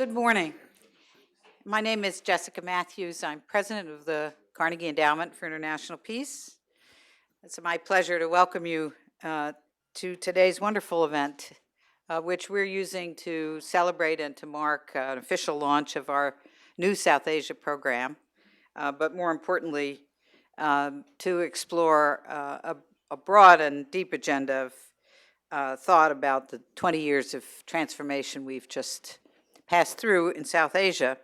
Good morning. My name is Jessica Matthews. I'm president of the Carnegie Endowment for International Peace. It's my pleasure to welcome you to today's wonderful event, which we're using to celebrate and to mark an official launch of our new South Asia program, but more importantly, to explore a broad and deep agenda of thought about the 20 years of transformation we've just passed through in South Asia.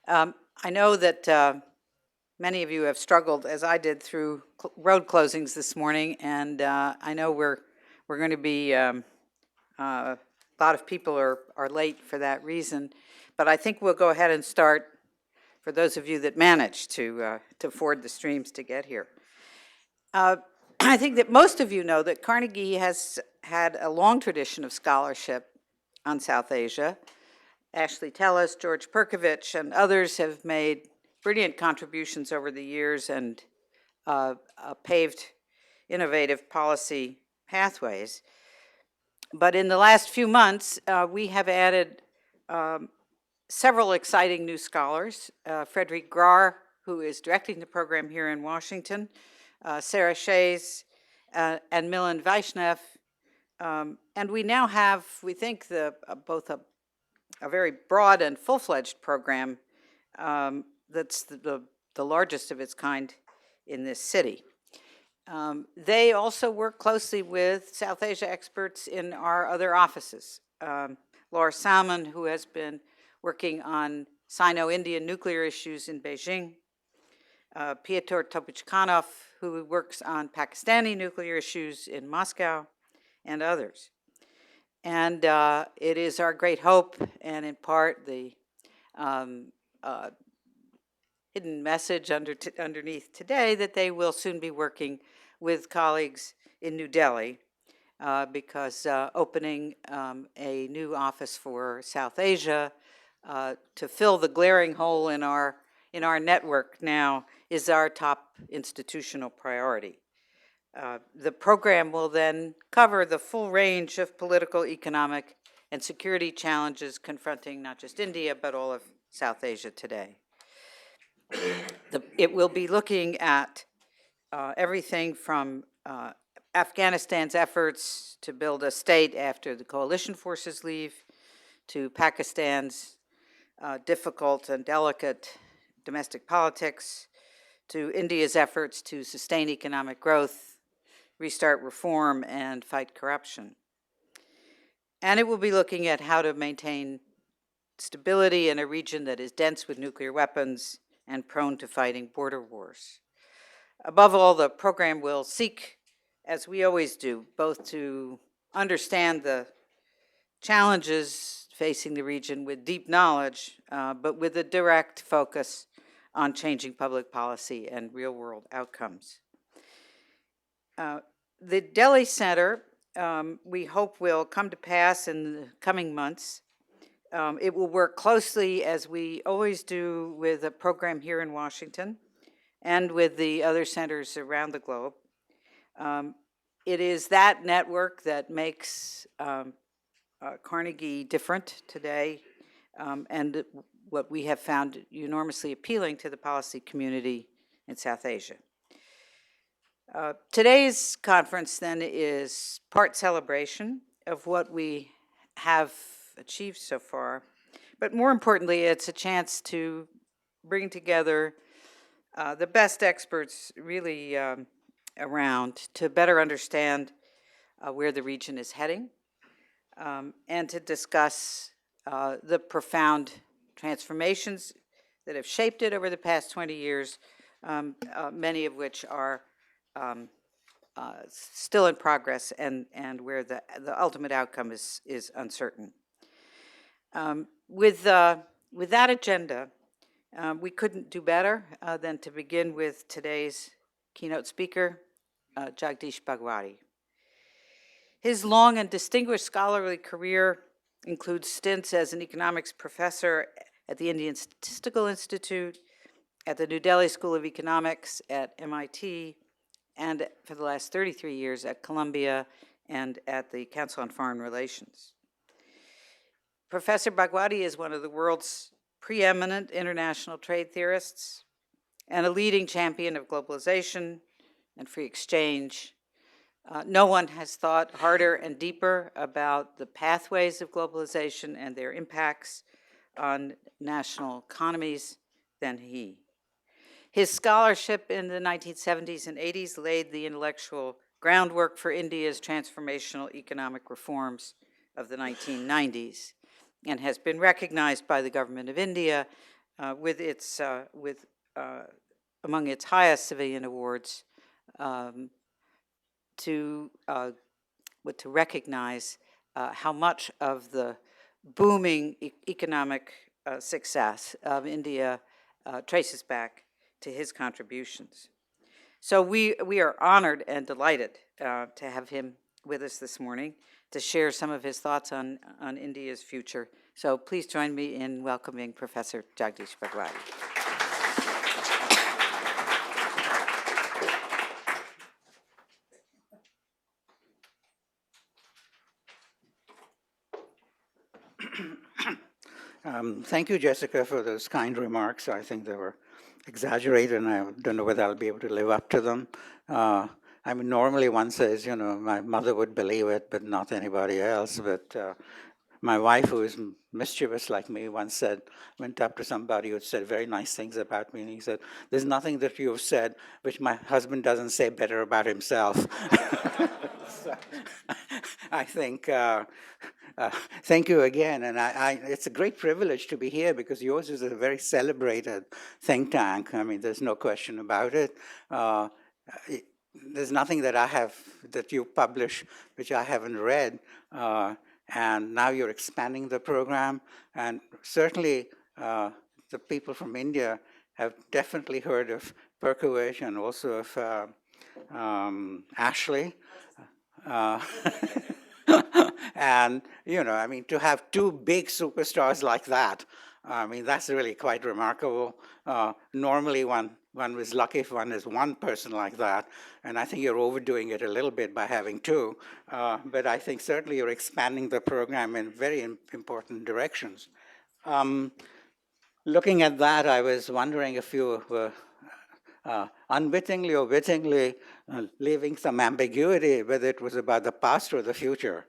I know that many of you have struggled, as I did, through road closings this morning, and I know we're going to be a lot of people are late for that reason, but I think we'll go ahead and start. For those of you that managed to ford the streams to get here. I think that most of you know that Carnegie has had a long tradition of scholarship on South Asia. Ashley Tellis, George Perkovich, and others have made brilliant contributions over the years and paved innovative policy pathways. But in the last few months, we have added several exciting new scholars. Frederic Grar, who is directing the program here in Washington, Sarah Shays, and Milan Vaishnav. And we now have, we think, both a very broad and full-fledged program that's the largest of its kind in this city. They also work closely with South Asia experts in our other offices. Laura Salmon, who has been working on Sino-Indian nuclear issues in Beijing, Piotr Topuchkanov, who works on Pakistani nuclear issues in Moscow, and others. And it is our great hope, and in part the hidden message underneath today, that they will soon be working with colleagues in New Delhi, because opening a new office for South Asia to fill the glaring hole in our network now is our top institutional priority. The program will then cover the full range of political, economic, and security challenges confronting not just India, but all of South Asia today. It will be looking at everything from Afghanistan's efforts to build a state after the coalition forces leave, to Pakistan's difficult and delicate domestic politics, to India's efforts to sustain economic growth, restart reform, and fight corruption. And it will be looking at how to maintain stability in a region that is dense with nuclear weapons and prone to fighting border wars. Above all, the program will seek, as we always do, both to understand the challenges facing the region with deep knowledge, but with a direct focus on changing public policy and real-world outcomes. The Delhi Center, we hope, will come to pass in the coming months. It will work closely, as we always do, with a program here in Washington and with the other centers around the globe. It is that network that makes Carnegie different today, and what we have found enormously appealing to the policy community in South Asia. Today's conference, then, is part celebration of what we have achieved so far, but more importantly, it's a chance to bring together the best experts really around to better understand where the region is heading, and to discuss the profound transformations that have shaped it over the past 20 years, many of which are still in progress, and where the ultimate outcome is uncertain. With that agenda, we couldn't do better than to begin with today's keynote speaker, Jagdish Bhagwati. His long and distinguished scholarly career includes stints as an economics professor at the Indian Statistical Institute, at the New Delhi School of Economics at MIT, and for the last 33 years at Columbia and at the Council on Foreign Relations. Professor Bhagwati is one of the world's preeminent international trade theorists and a leading champion of globalization and free exchange. No one has thought harder and deeper about the pathways of globalization and their impacts on national economies than he. His scholarship in the 1970s and 80s laid the intellectual groundwork for India's transformational economic reforms of the 1990s and has been recognized by the government of India among its highest civilian awards to recognize how much of the booming economic success of India traces back to his contributions. So we are honored and delighted to have him with us this morning to share some of his thoughts on India's future. So please join me in welcoming Professor Jagdish Bhagwati. Thank you, Jessica, for those kind remarks. I think they were exaggerated, and I don't know whether I'll be able to live up to them. I mean, normally one says, you know, my mother would believe it, but not anybody else. But my wife, who is mischievous like me, once went up to somebody who had said very nice things about me, and he said, "There's nothing that you have said which my husband doesn't say better about himself." So, I think, thank you again, and it's a great privilege to be here because yours is a very celebrated think tank. I mean, there's no question about it. There's nothing that you publish which I haven't read, and now you're expanding the program, and certainly the people from India have definitely heard of Perkowich and also of Ashley. And, you know, I mean, to have two big superstars like that, I mean, that's really quite remarkable. Normally, one was lucky if one is one person like that, and I think you're overdoing it a little bit by having two. But I think certainly you're expanding the program in very important directions. Looking at that, I was wondering if you were unwittingly or wittingly leaving some ambiguity, whether it was about the past or the future,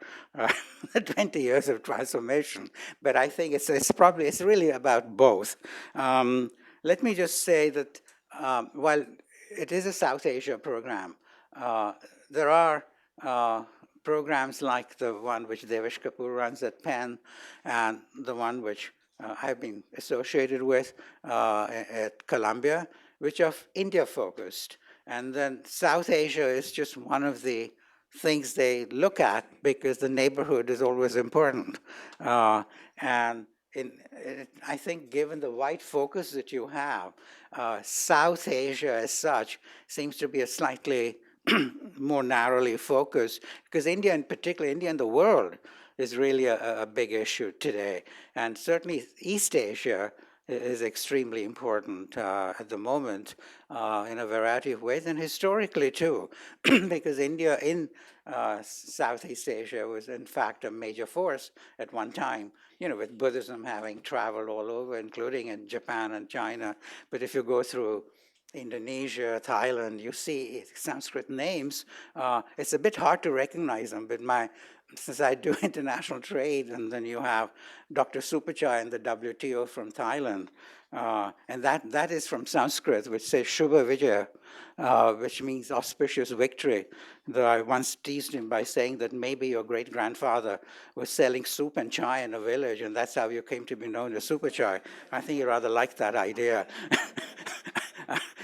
the 20 years of transformation. But I think it's really about both. Let me just say that while it is a South Asia program, there are programs like the one which Devesh Kapoor runs at Penn, and the one which I've been associated with at Columbia, which are India focused. And then South Asia is just one of the things they look at because the neighborhood is always important. And I think given the wide focus that you have, South Asia as such seems to be a slightly more narrowly focused, because India in particular, India and the world is really a big issue today. And certainly East Asia is extremely important at the moment in a variety of ways, and historically too, because India in Southeast Asia was in fact a major force at one time, you know, with Buddhism having traveled all over, including in Japan and China. But if you go through Indonesia, Thailand, you see Sanskrit names. It's a bit hard to recognize them, but since I do international trade, and then you have Dr. Supachai in the WTO from Thailand, and that is from Sanskrit, which says Shubha Vijaya, which means auspicious victory. Though I once teased him by saying that maybe your great-grandfather was selling soup and chai in a village, and that's how you came to be known as Supachai. I think you rather like that idea.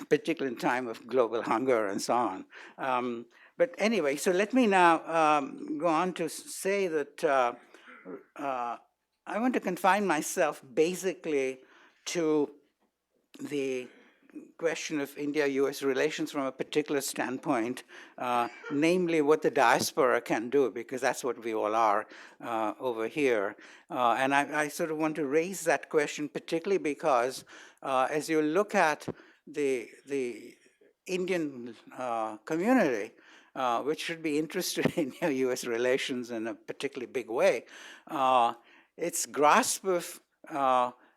Particularly in time of global hunger and so on. But anyway, so let me now go on to say that I want to confine myself basically to the question of India-US relations from a particular standpoint, namely what the diaspora can do, because that's what we all are over here. And I sort of want to raise that question particularly because as you look at the Indian community, which should be interested in US relations in a particularly big way, its grasp of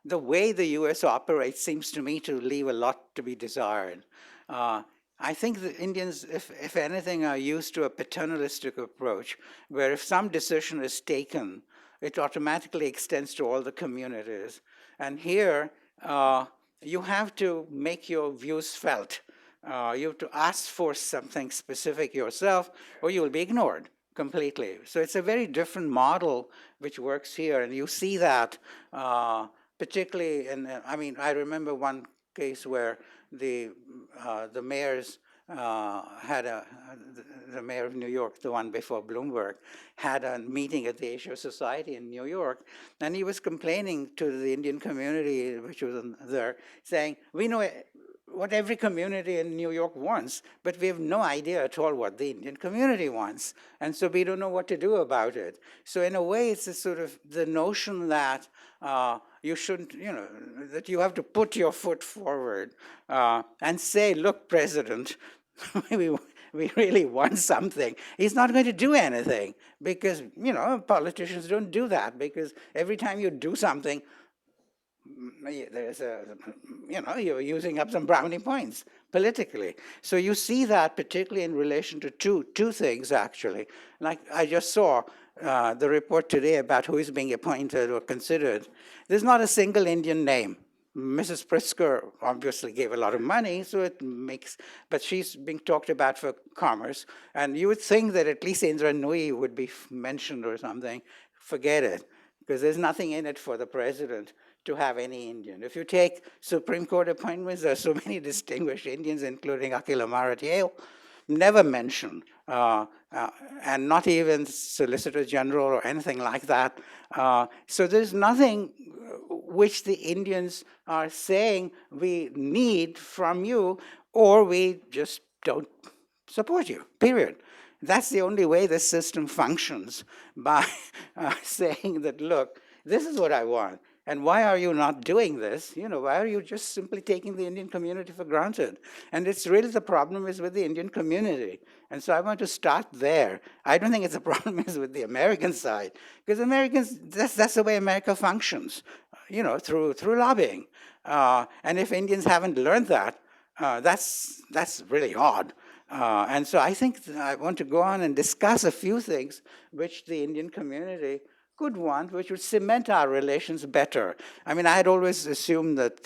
the way the US operates seems to me to leave a lot to be desired. I think the Indians, if anything, are used to a paternalistic approach, where if some decision is taken, it automatically extends to all the communities. And here, you have to make your views felt. You have to ask for something specific yourself, or you will be ignored completely. So it's a very different model which works here, and you see that particularly in, I mean, I remember one case where the mayors had the mayor of New York, the one before Bloomberg, had a meeting at the Asia Society in New York, and he was complaining to the Indian community, which was there, saying, we know what every community in New York wants, but we have no idea at all what the Indian community wants. And so we don't know what to do about it. So in a way, it's a sort of the notion that you shouldn't, that you have to put your foot forward and say, look, President, we really want something. He's not going to do anything because, politicians don't do that, because every time you do something, there's you're using up some brownie points politically. So you see that particularly in relation to two things, actually. Like I just saw the report today about who is being appointed or considered. There's not a single Indian name. Mrs. Pritzker obviously gave a lot of money, so it makes, but she's being talked about for commerce. And you would think that at least Indra Nooyi would be mentioned or something. Forget it, because there's nothing in it for the president to have any Indian. If you take Supreme Court appointments, there are so many distinguished Indians, including Akhil Amar at Yale, never mentioned, and not even Solicitor General or anything like that. So there's nothing which the Indians are saying we need from you, or we just don't support you, period. That's the only way this system functions, by saying that, look, this is what I want. And why are you not doing this? Why are you just simply taking the Indian community for granted? And it's really, the problem is with the Indian community. And so I want to start there. I don't think it's a problem is with the American side, because Americans, that's the way America functions, through lobbying. And if Indians haven't learned that, that's really odd. And so I think I want to go on and discuss a few things which the Indian community could want, which would cement our relations better. I mean, I had always assumed that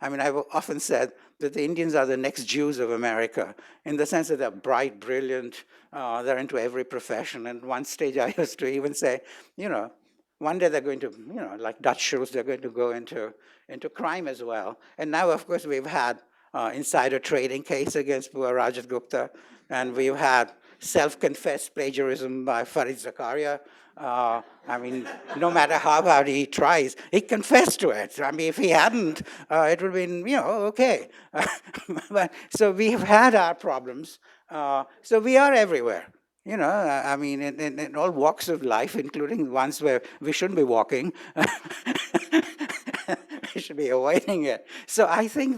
I've often said that the Indians are the next Jews of America, in the sense that they're bright, brilliant, they're into every profession. And one stage I used to even say, one day they're going to, like Dutch shows, they're going to go into crime as well. And now, of course, we've had insider trading case against poor Rajat Gupta, and we've had self-confessed plagiarism by Farid Zakaria. No matter how hard he tries, he confessed to it. I mean, if he hadn't, it would have been, okay. So we've had our problems. So we are everywhere. In all walks of life, including ones where we shouldn't be walking. We should be avoiding it. So I think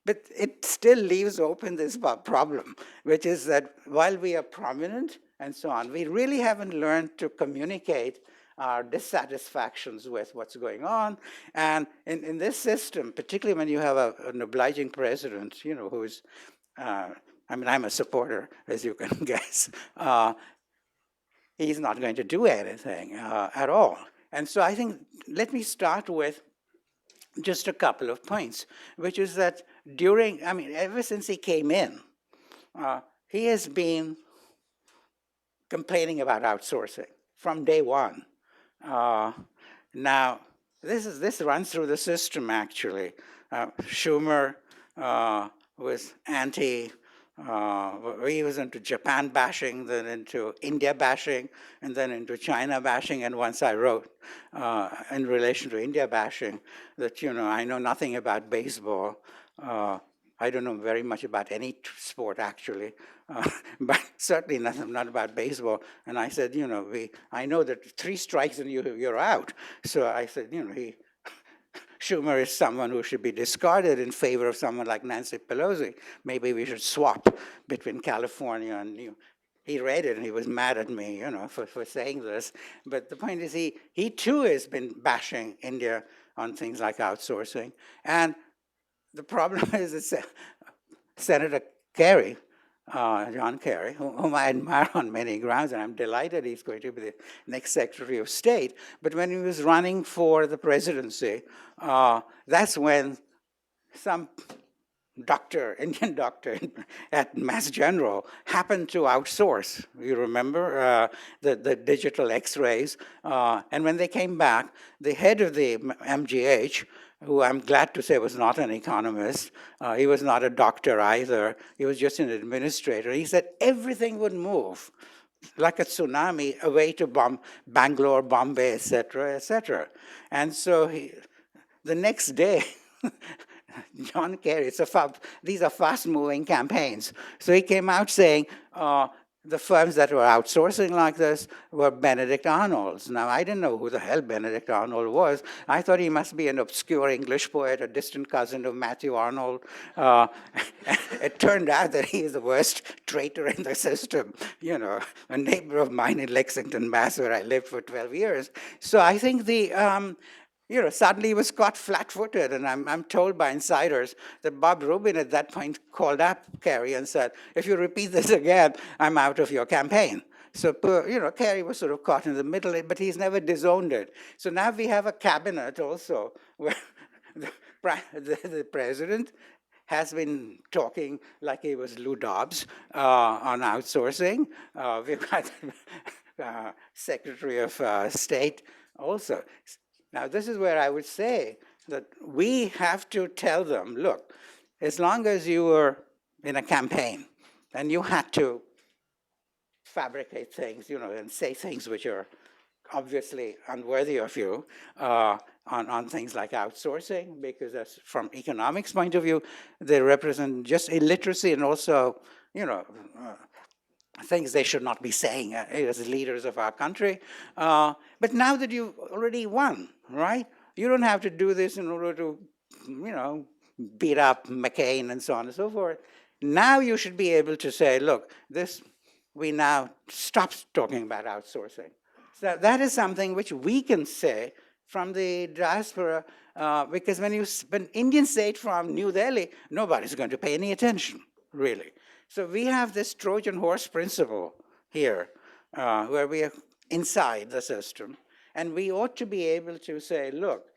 but it still leaves open this problem, which is that while we are prominent and so on, we really haven't learned to communicate our dissatisfactions with what's going on. And in this system, particularly when you have an obliging president, who's, I'm a supporter, as you can guess, he's not going to do anything at all. And so I think, let me start with just a couple of points, which is that ever since he came in, he has been complaining about outsourcing from day one. Now, this runs through the system, actually. Schumer was anti, he was into Japan bashing, then into India bashing, and then into China bashing. And once I wrote in relation to India bashing that, I know nothing about baseball. I don't know very much about any sport, actually, but certainly not about baseball. And I said, I know that 3 strikes and you're out. So I said, Schumer is someone who should be discarded in favor of someone like Nancy Pelosi. Maybe we should swap between California and he read it and he was mad at me, for saying this. But the point is, he too has been bashing India on things like outsourcing. And the problem is that Senator Kerry, John Kerry, whom I admire on many grounds, and I'm delighted he's going to be the next Secretary of State. But when he was running for the presidency, that's when some Indian doctor at Mass General happened to outsource. You remember the digital X-rays, and when they came back, the head of the MGH, who I'm glad to say was not an economist, he was not a doctor either. He was just an administrator. He said everything would move like a tsunami away to Bangalore, Bombay, et cetera. And so the next day. John Kerry, these are fast-moving campaigns. So he came out saying the firms that were outsourcing like this were Benedict Arnold's. Now, I didn't know who the hell Benedict Arnold was. I thought he must be an obscure English poet, a distant cousin of Matthew Arnold. It turned out that he is the worst traitor in the system, a neighbor of mine in Lexington, Mass., where I lived for 12 years. So I think suddenly he was caught flat-footed, and I'm told by insiders that Bob Rubin at that point called up Kerry and said, if you repeat this again, I'm out of your campaign. So, Kerry was sort of caught in the middle, but he's never disowned it. So now we have a cabinet also where the president has been talking like he was Lou Dobbs on outsourcing. We've got Secretary of State also. Now, this is where I would say that we have to tell them, look, as long as you were in a campaign and you had to fabricate things, and say things which are obviously unworthy of you on things like outsourcing, because that's, from economics point of view, they represent just illiteracy and also, things they should not be saying as leaders of our country. But now that you've already won, right? You don't have to do this in order to, beat up McCain and so on and so forth. Now you should be able to say, look, we now stop talking about outsourcing. So that is something which we can say from the diaspora, because when Indians say it from New Delhi, nobody's going to pay any attention, really. So we have this Trojan horse principle here, where we are inside the system, and we ought to be able to say, look,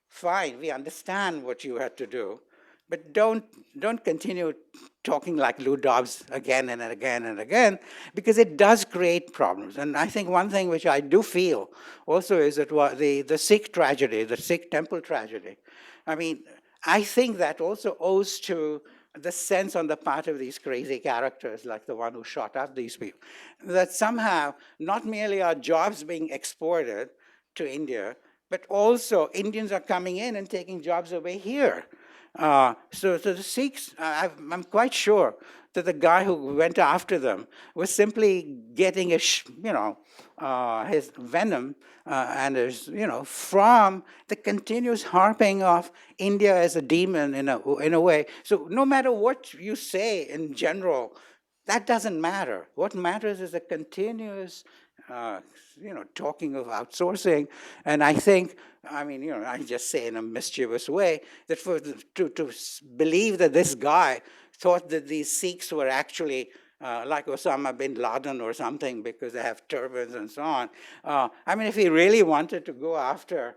fine, we understand what you had to do, but don't continue talking like Lou Dobbs again and again and again, because it does create problems. And I think one thing which I do feel also is that the Sikh tragedy, the Sikh temple tragedy, I think that also owes to the sense on the part of these crazy characters, like the one who shot up these people, that somehow not merely are jobs being exported to India, but also Indians are coming in and taking jobs away here. So the Sikhs, I'm quite sure that the guy who went after them was simply getting his venom and his, from the continuous harping of India as a demon in a way. So no matter what you say in general, that doesn't matter. What matters is the continuous talking of outsourcing. And I think, I just say in a mischievous way, that to believe that this guy thought that these Sikhs were actually like Osama bin Laden or something because they have turbans and so on. If he really wanted to go after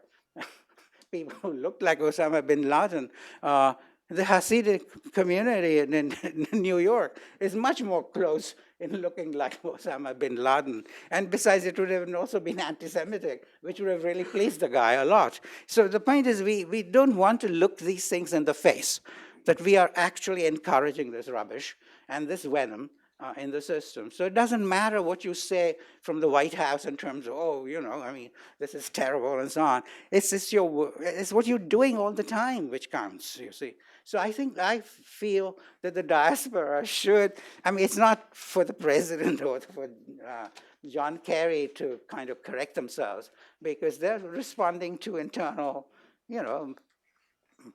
people who looked like Osama bin Laden, the Hasidic community in New York is much more close in looking like Osama bin Laden. And besides, it would have also been anti-Semitic, which would have really pleased the guy a lot. So the point is, we don't want to look these things in the face, that we are actually encouraging this rubbish and this venom in the system. So it doesn't matter what you say from the White House in terms of, this is terrible and so on. It's what you're doing all the time which counts, you see. So I feel that the diaspora should, it's not for the president or for John Kerry to kind of correct themselves, because they're responding to internal,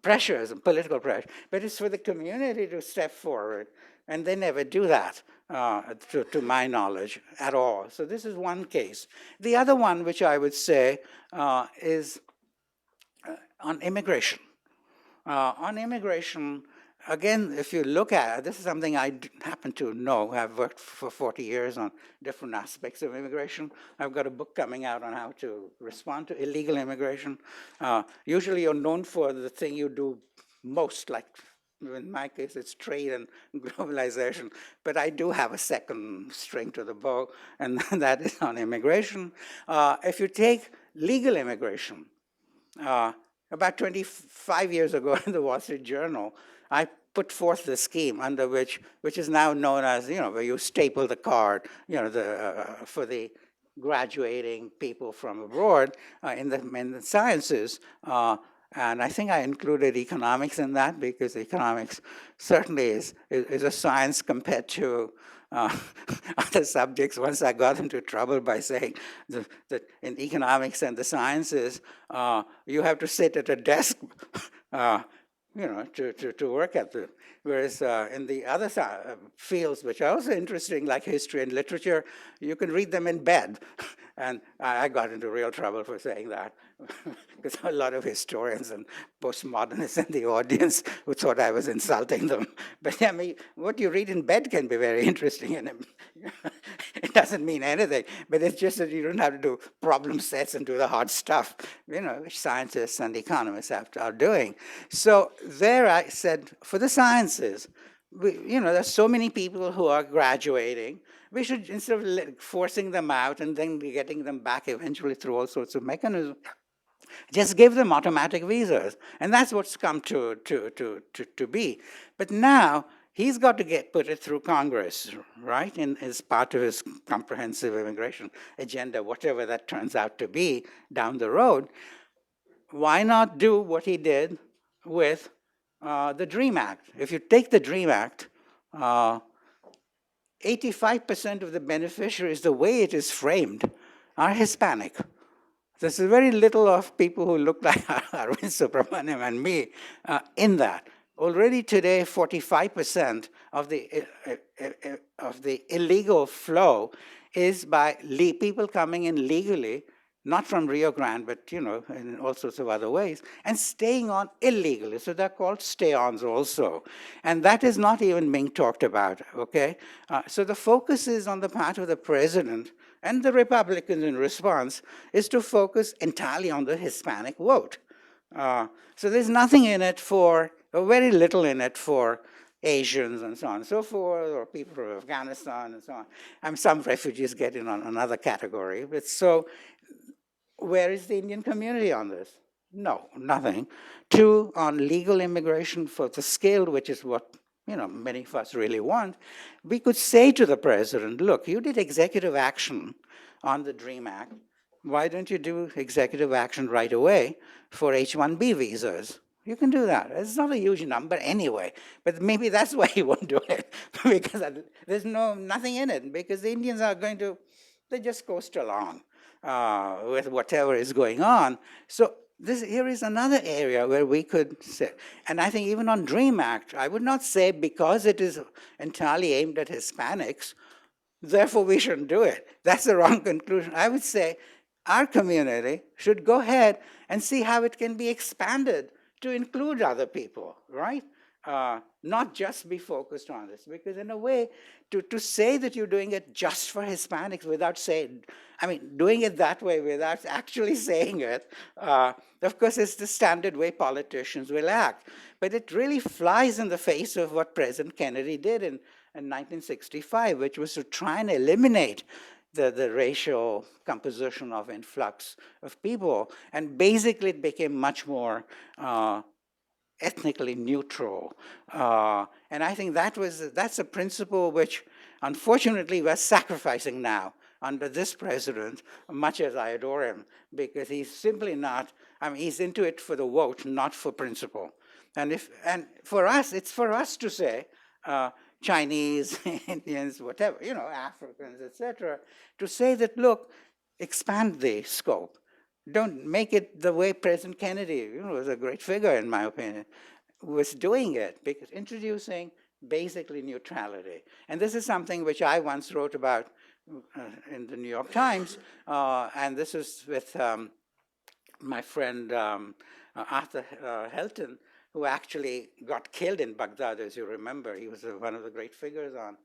pressures and political pressure, but it's for the community to step forward And they never do that, to my knowledge, at all. So this is one case. The other one, which I would say, is on immigration. On immigration, again, if you look at it, this is something I happen to know. I've worked for 40 years on different aspects of immigration. I've got a book coming out on how to respond to illegal immigration. Usually you're known for the thing you do most, like in my case, it's trade and globalization. But I do have a second string to the bow, and that is on immigration. If you take legal immigration, about 25 years ago in the Wall Street Journal, I put forth the scheme under which is now known as, where you staple the card, for the graduating people from abroad in the sciences. And I think I included economics in that because economics certainly is a science compared to other subjects. Once I got into trouble by saying that in economics and the sciences, you have to sit at a desk, to work at them. Whereas in the other fields, which are also interesting, like history and literature, you can read them in bed. And I got into real trouble for saying that, because a lot of historians and postmodernists in the audience who thought I was insulting them. But I mean, what you read in bed can be very interesting, and it doesn't mean anything. But it's just that you don't have to do problem sets and do the hard stuff, which scientists and economists are doing. So there I said, for the sciences, there's so many people who are graduating. We should, instead of forcing them out and then getting them back eventually through all sorts of mechanisms, just give them automatic visas. And that's what's come to be. But now he's got to put it through Congress, right, as part of his comprehensive immigration agenda, whatever that turns out to be down the road. Why not do what he did with the DREAM Act? If you take the DREAM Act, 85% of the beneficiaries, the way it is framed, are Hispanic. There's very little of people who look like Arvind Subramaniam and me in that. Already today, 45% of the illegal flow is by people coming in legally, not from Rio Grande, but in all sorts of other ways, and staying on illegally. So they're called stay-ons also. And that is not even being talked about, okay? So the focus is on the part of the president and the Republicans in response is to focus entirely on the Hispanic vote. So there's nothing in it or very little in it for Asians and so on and so forth, or people from Afghanistan and so on. And some refugees get in on another category. But so where is the Indian community on this? No, nothing. Two, on legal immigration for the scale, which is what many of us really want, we could say to the president, look, you did executive action on the DREAM Act. Why don't you do executive action right away for H-1B visas? You can do that. It's not a huge number anyway, but maybe that's why he won't do it, because there's nothing in it, because the Indians are they just coast along with whatever is going on. So here is another area where we could say, and I think even on DREAM Act, I would not say because it is entirely aimed at Hispanics, therefore we shouldn't do it. That's the wrong conclusion. I would say our community should go ahead and see how it can be expanded to include other people, right? Not just be focused on this, because in a way, to say that you're doing it just for Hispanics without doing it that way without actually saying it, of course, it's the standard way politicians will act. But it really flies in the face of what President Kennedy did in 1965, which was to try and eliminate the racial composition of influx of people. And basically, it became much more ethnically neutral. And I think that's a principle which, unfortunately, we're sacrificing now under this president, much as I adore him, because he's simply not, he's into it for the vote, not for principle. And for us, it's for us to say, Chinese, Indians, whatever, Africans, etc., to say that, look, expand the scope. Don't make it the way President Kennedy, was a great figure in my opinion, was doing it, because introducing basically neutrality. And this is something which I once wrote about in the New York Times, and this is with my friend Arthur Helton, who actually got killed in Baghdad, as you remember. He was one of the great figures on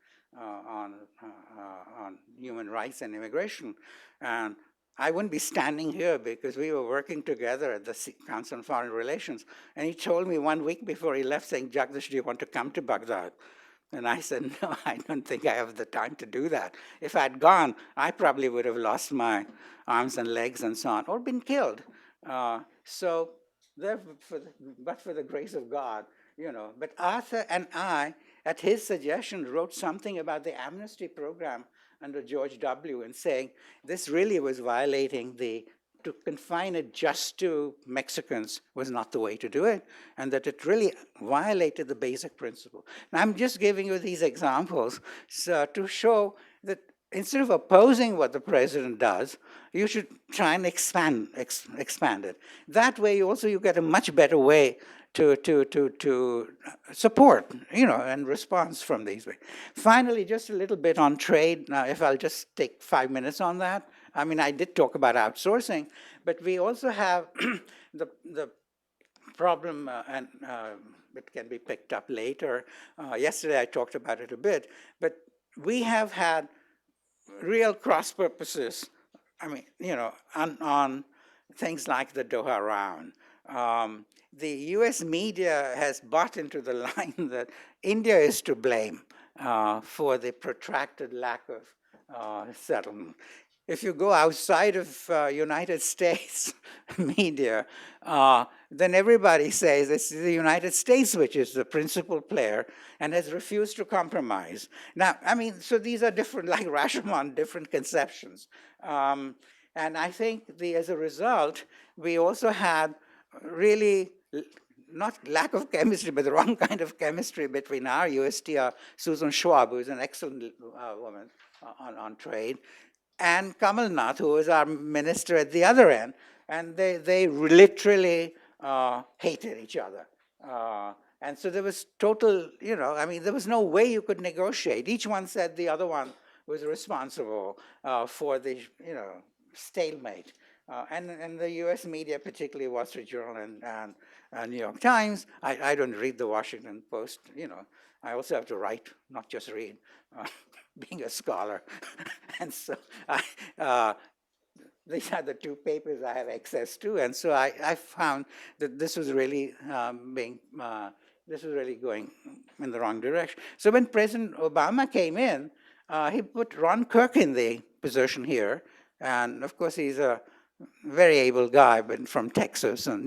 human rights and immigration. And I wouldn't be standing here because we were working together at the Council on Foreign Relations. And he told me 1 week before he left, saying, Jagdish, do you want to come to Baghdad? And I said, no, I don't think I have the time to do that. If I'd gone, I probably would have lost my arms and legs and so on, or been killed. But for the grace of God, But Arthur and I, at his suggestion, wrote something about the amnesty program under George W. and saying this really was violating to confine it just to Mexicans was not the way to do it, and that it really violated the basic principle. Now, I'm just giving you these examples to show that instead of opposing what the president does, you should try and expand it. That way, also, you get a much better way to support, and response from these ways. Finally, just a little bit on trade. Now, if I'll just take 5 minutes on that. I mean, I did talk about outsourcing, but we also have the problem, and it can be picked up later. Yesterday, I talked about it a bit, but we have had real cross purposes, on things like the Doha round. The US media has bought into the line that India is to blame for the protracted lack of settlement. If you go outside of United States media, then everybody says it's the United States which is the principal player and has refused to compromise. Now, so these are different, like Rashomon, different conceptions. And I think as a result, we also had really not lack of chemistry, but the wrong kind of chemistry between our USTR, Susan Schwab, who is an excellent woman on trade, and Kamal Nath, who was our minister at the other end, and they literally hated each other. And so there was total, there was no way you could negotiate. Each one said the other one was responsible for the, stalemate. And the US media, particularly Wall Street Journal and New York Times, I don't read the Washington Post, I also have to write, not just read. Being a scholar. And so these are the two papers I have access to. And so I found that this was really going in the wrong direction. So when President Obama came in, he put Ron Kirk in the position here. And of course, he's a very able guy, but from Texas and,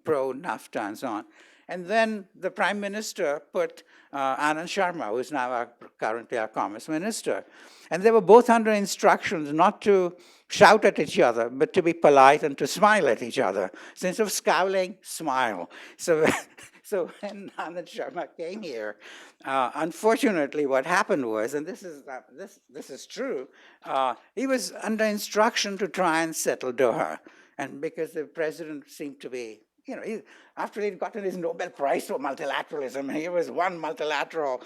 pro-NAFTA and so on. And then the prime minister put Anand Sharma, who is now currently our commerce minister. And they were both under instructions not to shout at each other, but to be polite and to smile at each other. So instead of scowling, smile. So when Anand Sharma came here, unfortunately what happened was, and this is true, he was under instruction to try and settle Doha. And because the president seemed to be, after he'd gotten his Nobel Prize for multilateralism, here was one multilateral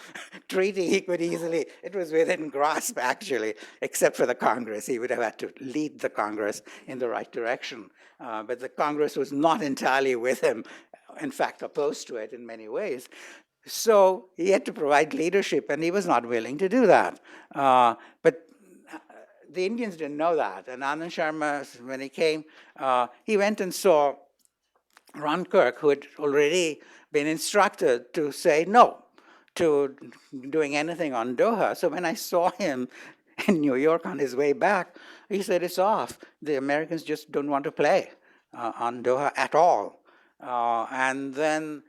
treaty he could easily, it was within grasp actually, except for the Congress. He would have had to lead the Congress in the right direction. But the Congress was not entirely with him, in fact, opposed to it in many ways. So he had to provide leadership, and he was not willing to do that. But the Indians didn't know that. And Anand Sharma, when he came, he went and saw Ron Kirk, who had already been instructed to say no to doing anything on Doha. So when I saw him in New York on his way back, he said, it's off. The Americans just don't want to play on Doha at all. And then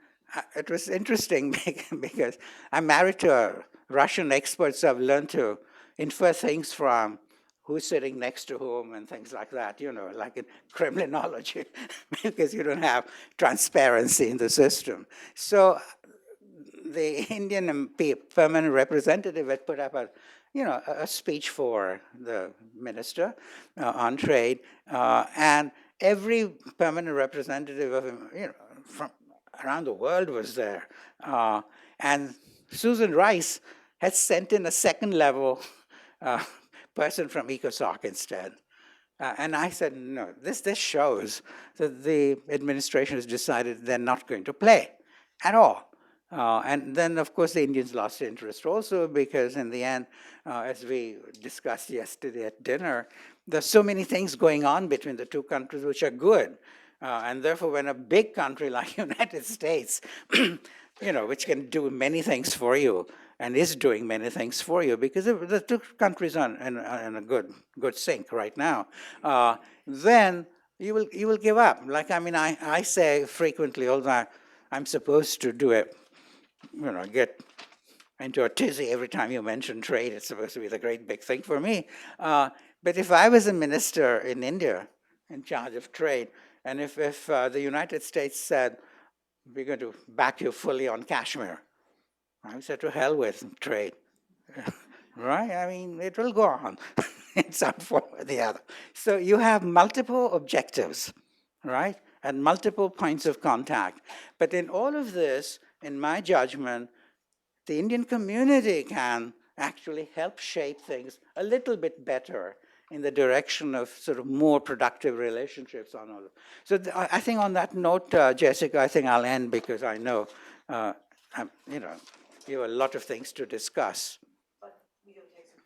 it was interesting because I'm married to a Russian expert, so I've learned to infer things from who's sitting next to whom and things like that, like in criminology, because you don't have transparency in the system. So the Indian permanent representative had put up a speech for the minister on trade, and every permanent representative of from around the world was there. And Susan Rice had sent in a second level uh, person from ECOSOC instead. And I said, no, this shows that the administration has decided they're not going to play at all. And then, of course, the Indians lost interest also because in the end, as we discussed yesterday at dinner, there's so many things going on between the two countries which are good. And therefore, when a big country like United States, which can do many things for you, and is doing many things for you, because the two countries are in a good sync right now, then you will give up. Like, I mean, I say frequently, although I'm supposed to do it, get into a tizzy every time you mention trade. It's supposed to be the great big thing for me. But if I was a minister in India in charge of trade, and if the United States said, we're going to back you fully on Kashmir, I said, to hell with trade, right? I mean, it will go on in some form or the other. So you have multiple objectives, right? And multiple points of contact. But in all of this, in my judgment, the Indian community can actually help shape things a little bit better in the direction of sort of more productive relationships on all. So I think on that note, Jessica, I think I'll end because I know, you have a lot of things to discuss. But we will take some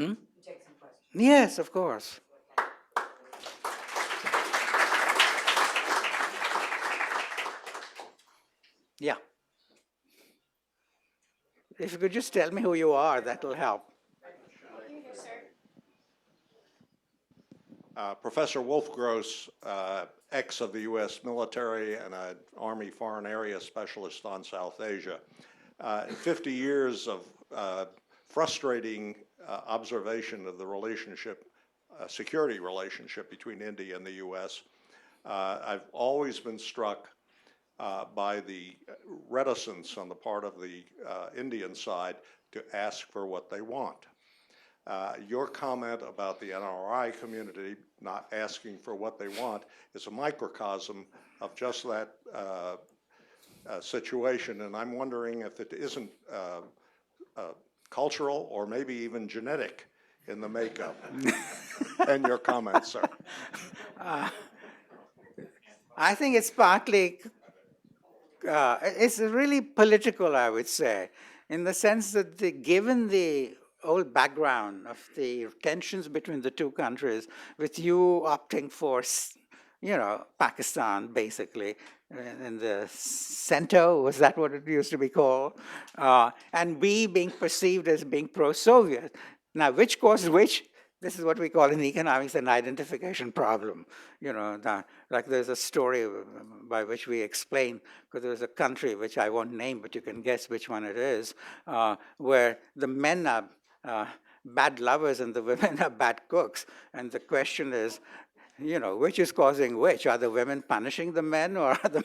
questions. We take some questions. Yes, of course. Yeah. If you could just tell me who you are, that will help. Professor Wolf-Gross, ex of the U.S. military and an Army Foreign Area Specialist on South Asia. In 50 years of frustrating observation of the relationship, security relationship between India and the U.S., I've always been struck by the reticence on the part of the Indian side to ask for what they want. Your comment about the NRI community not asking for what they want is a microcosm of just that situation, and I'm wondering if it isn't cultural or maybe even genetic in the makeup. And your comments, sir. I think it's partly, it's really political, I would say, in the sense that given the whole background of the tensions between the two countries, with you opting for, Pakistan, basically, in the center, was that what it used to be called? And we being perceived as being pro-Soviet. Now, which caused which? This is what we call in economics an identification problem. Like there's a story by which we explain, because there's a country which I won't name, but you can guess which one it is, where the men are bad lovers and the women are bad cooks. And the question is, which is causing which? Are the women punishing the men, or are the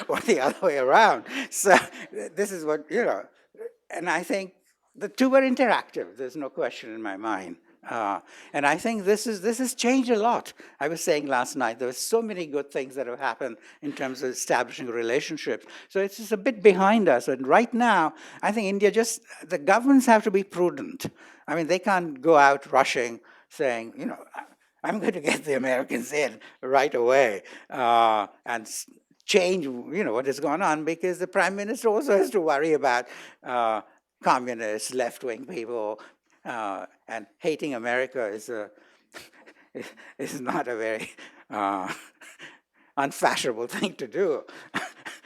or the other way around? So this is what, and I think the two are interactive. There's no question in my mind. And I think this has changed a lot. I was saying last night, there were so many good things that have happened in terms of establishing relationships. So it's just a bit behind us. And right now, I think India the governments have to be prudent. I mean, they can't go out rushing, saying, I'm going to get the Americans in right away and change, what has gone on, because the prime minister also has to worry about communists, left-wing people, and hating America is not a very unfashionable thing to do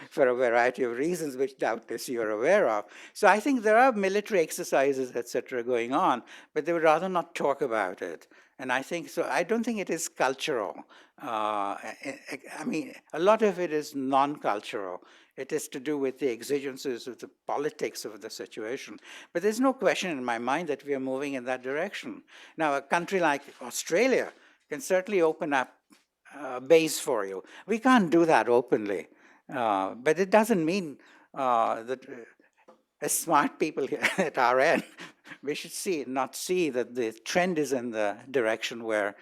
for a variety of reasons, which doubtless you're aware of. So I think there are military exercises, etc., going on, but they would rather not talk about it. And I think so. I don't think it is cultural. I mean, a lot of it is non-cultural. It is to do with the exigencies of the politics of the situation. But there's no question in my mind that we are moving in that direction. Now, a country like Australia can certainly open up a base for you. We can't do that openly. But it doesn't mean that as smart people here at our end, we should not see that the trend is in the direction where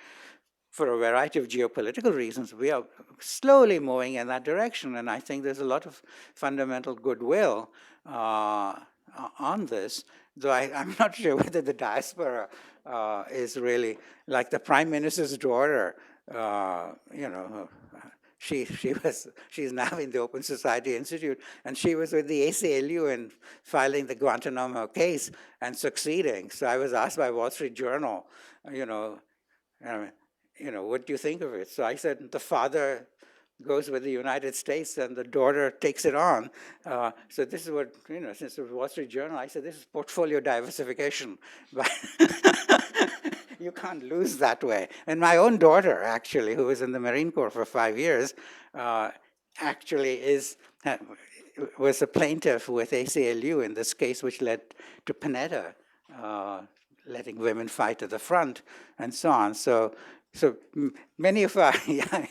for a variety of geopolitical reasons, we are slowly moving in that direction. And I think there's a lot of fundamental goodwill on this, though I'm not sure whether the diaspora is really, like the Prime Minister's daughter, she's now in the Open Society Institute, and she was with the ACLU in filing the Guantanamo case and succeeding. So I was asked by Wall Street Journal, what do you think of it? So I said, the father goes with the United States and the daughter takes it on. So this is what, since it was Wall Street Journal, I said, this is portfolio diversification. But you can't lose that way. And my own daughter, actually, who was in the Marine Corps for 5 years, actually was a plaintiff with ACLU in this case, which led to Panetta letting women fight at the front and so on. So many of our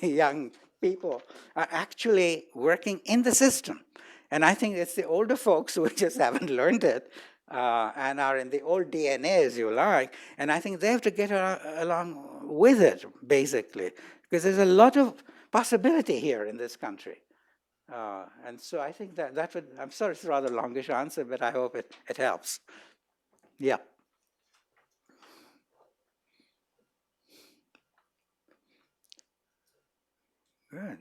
young people are actually working in the system. And I think it's the older folks who just haven't learned it and are in the old DNA, as you like. And I think they have to get along with it, basically, because there's a lot of possibility here in this country. And so I think that would, I'm sorry it's a rather longish answer, but I hope it helps. Yeah. Good.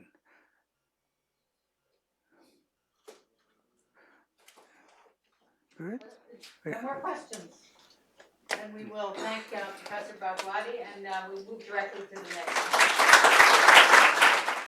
Good. No more questions. And we will thank Professor Bhagwati, and we'll move directly to the next one.